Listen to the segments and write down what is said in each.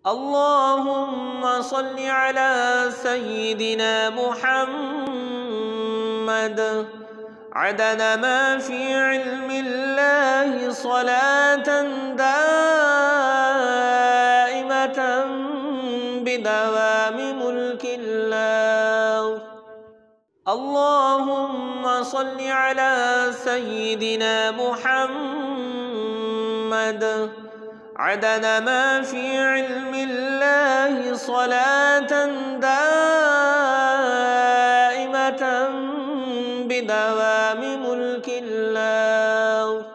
اللهم صل على سيدنا محمد عدد ما في علم الله صلاة دائمة بدوام ملك الله. اللهم صل على سيدنا محمد عدد ما في علم الله صلاة دائمة بدوام ملك الله.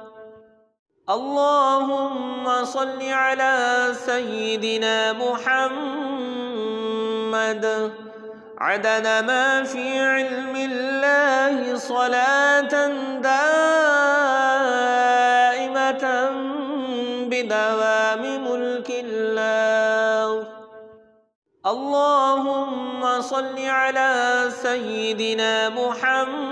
اللهم صل على سيدنا محمد عدد ما في علم الله صلاة دائمة بدوام ملك الله. اللهم صل على سيدنا محمد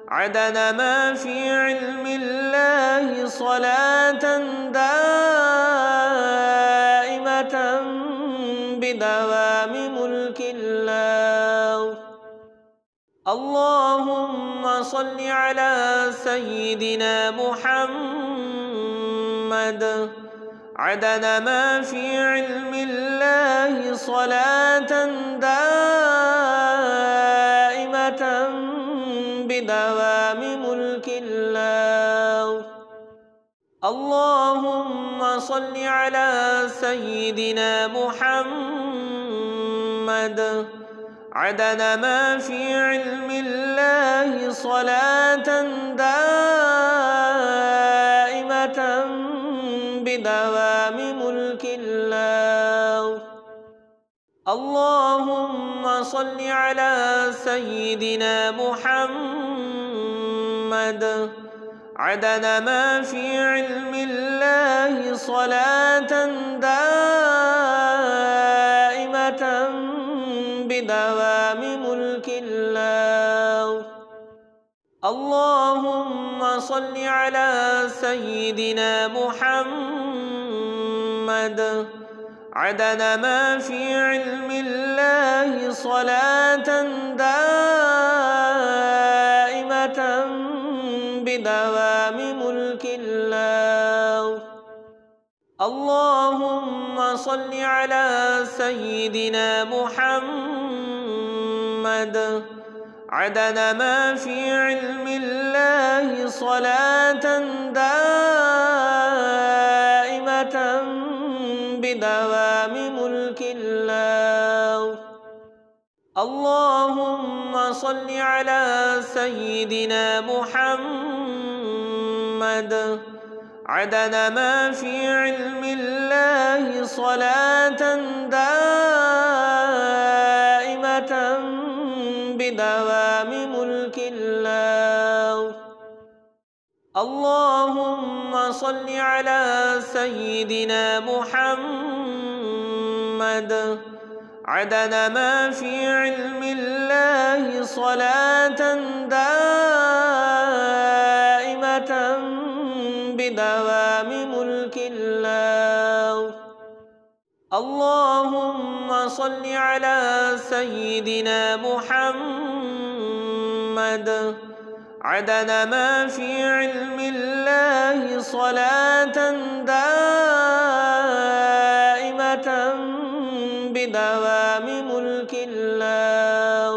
عدد ما في علم الله صلاة دائمة بدوام ملك الله. اللهم صل على سيدنا محمد عدد ما في علم الله صلاة دائمة بدوام ملك الله. اللهم صل على سيدنا محمد عدد ما في علم الله صلاة دائمة بدوام ملك الله. اللهم صل على سيدنا محمد عدد ما في علم الله صلاة دائمة بدوام ملك الله. اللهم صل على سيدنا محمد عدد ما في علم الله صلاة دائمة بدوام ملك الله. اللهم صل على سيدنا محمد عدد ما في علم الله صلاة دائمة بدوام ملك الله. اللهم صل على سيدنا محمد عدد ما في علم الله صلاة دائمة بدوام ملك الله. اللهم صل على سيدنا محمد عدد ما في علم الله صلاة دائمة بدوام ملك الله. اللهم صل على سيدنا محمد عدد ما في علم الله صلاة دائمة بدوام ملك الله.